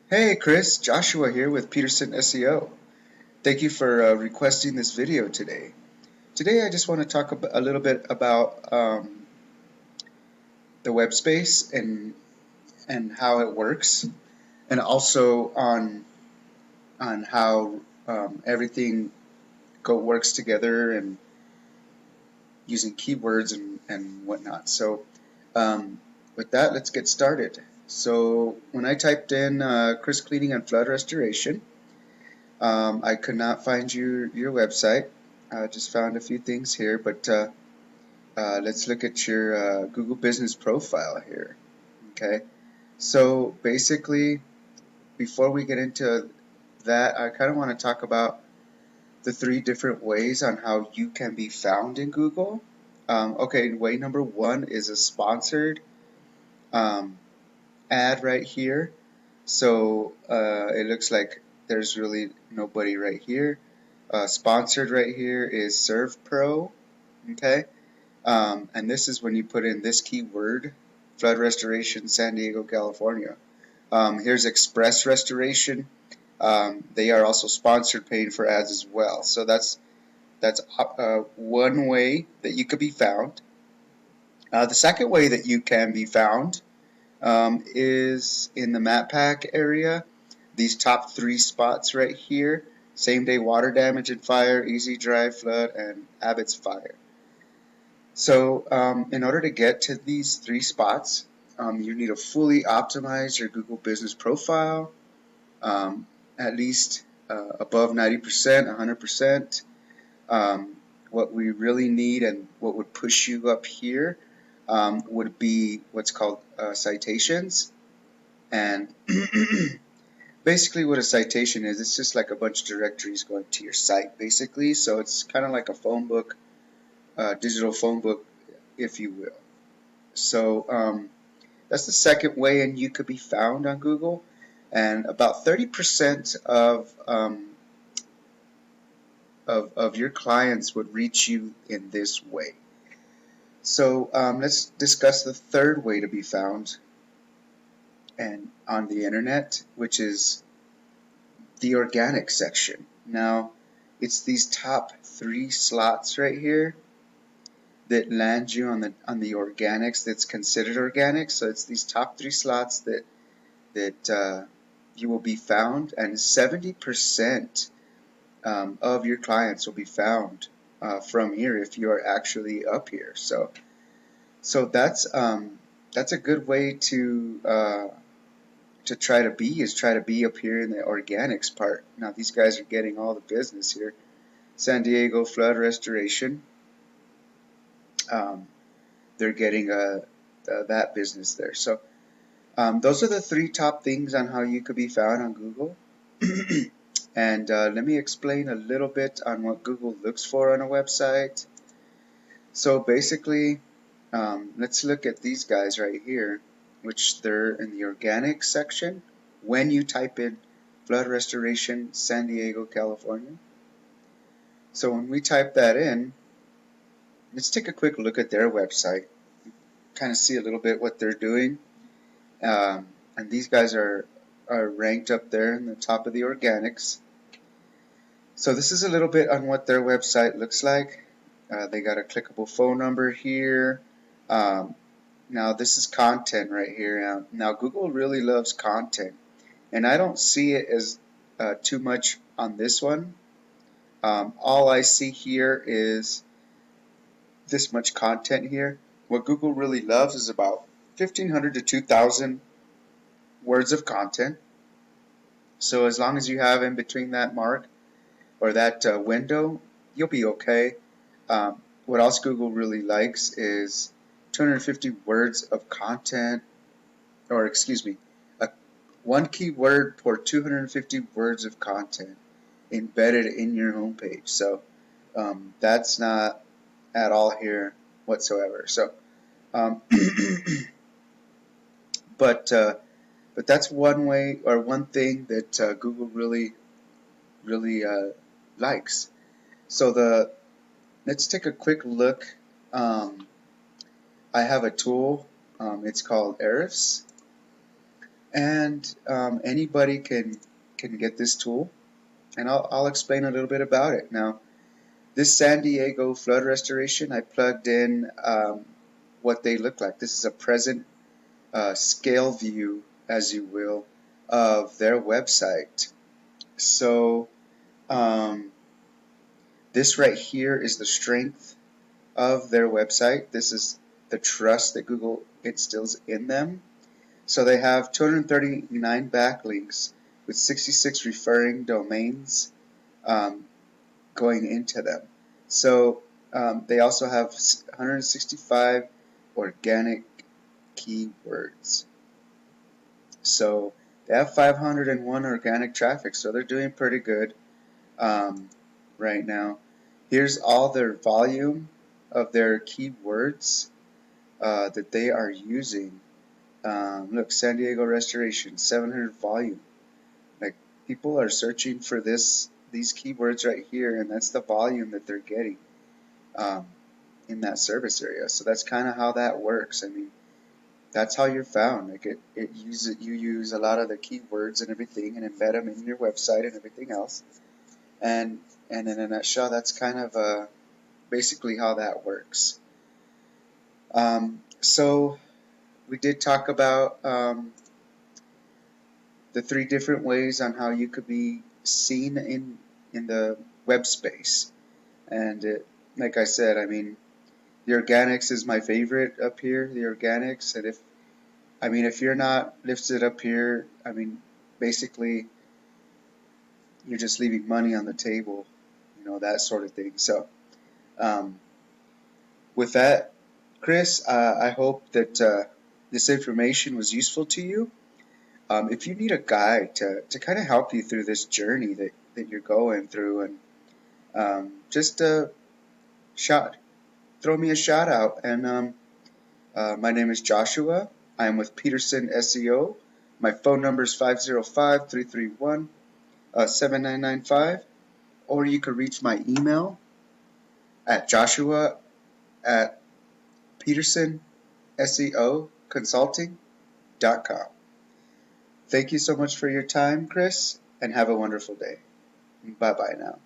Hey Chris, Joshua here with Peterson SEO. Thank you for requesting this video today. Today I just want to talk a little bit about the web space and how it works, and also on how everything works together and using keywords and whatnot. So with that, let's get started. So when I typed in Chris Cleaning and Flood Restoration, I could not find your website. I just found a few things here, but let's look at your Google Business profile here. Okay, so basically, before we get into that, I kind of want to talk about the three different ways on how you can be found in Google. Okay, way number one is a sponsored um, ad right here. So it looks like there's really nobody right here. Sponsored right here is Serve Pro. Okay, and this is when you put in this keyword, flood restoration, San Diego, California. Here's Express Restoration. They are also sponsored, paying for ads as well. So that's one way that you could be found. The second way that you can be found is in the map pack area. These top three spots right here: same day water damage and fire, easy dry flood, and Abbott's fire. So in order to get to these three spots, you need to fully optimize your Google Business profile, at least above 90%, 100%. What we really need and what would push you up here would be what's called citations. And basically what a citation is, it's just like a bunch of directories going to your site, basically. So it's kind of like a phone book, digital phone book, if you will. So that's the second way, and you could be found on Google. And about 30% of your clients would reach you in this way. So let's discuss the third way to be found and on the internet, which is the organic section. Now, it's these top three slots right here that land you on the organics that's considered organic. So it's these top three slots that you will be found, and 70% of your clients will be found from here if you are actually up here. So that's a good way to try to be up here in the organics part. Now these guys are getting all the business here. San Diego flood restoration. Um, they're getting that business there. So those are the three top things on how you could be found on Google. And let me explain a little bit on what Google looks for on a website. So basically, let's look at these guys right here, which they're in the organic section. When you type in flood restoration, San Diego, California. So when we type that in, let's take a quick look at their website, kind of see a little bit what they're doing. And these guys are ranked up there in the top of the organics. So this is a little bit on what their website looks like. They got a clickable phone number here. Now this is content right here. Now Google really loves content, and I don't see it as too much on this one. All I see here is this much content here. What Google really loves is about 1,500 to 2,000 words of content. So as long as you have in between that mark or that window, you'll be okay. What else Google really likes is 250 words of content, or excuse me, one keyword per 250 words of content embedded in your homepage. So that's not at all here whatsoever. So, um, but that's one way or one thing that Google really likes. So let's take a quick look. I have a tool. It's called Ahrefs, and anybody can get this tool, and I'll explain a little bit about it. Now, this San Diego flood restoration, I plugged in what they look like. This is a present scale view, as you will, of their website. So this right here is the strength of their website. This is the trust that Google instills in them. So they have 239 backlinks with 66 referring domains going into them. So they also have 165 organic keywords. So they have 501 organic traffic, so they're doing pretty good right now. Here's all their volume of their keywords that they are using. Look, San Diego restoration, 700 volume. Like, people are searching for these keywords right here, and that's the volume that they're getting in that service area. So that's kind of how that works. I mean, that's how you're found. Like, you use a lot of the keywords and everything, and embed them in your website and everything else. And in a nutshell, that's kind of basically how that works. So we did talk about the 3 different ways on how you could be seen in the web space. And like I said, I mean, the organics is my favorite up here, the organics. And if you're not lifted up here, I mean, basically you're just leaving money on the table, that sort of thing. So with that, Chris, I hope that this information was useful to you. If you need a guide to kind of help you through this journey that you're going through, and just throw me a shout out. And my name is Joshua. I am with Peterson SEO. My phone number is 505-331-7995. Or you could reach my email at joshua@petersonseoconsulting.com. Thank you so much for your time, Chris, and have a wonderful day. Bye-bye now.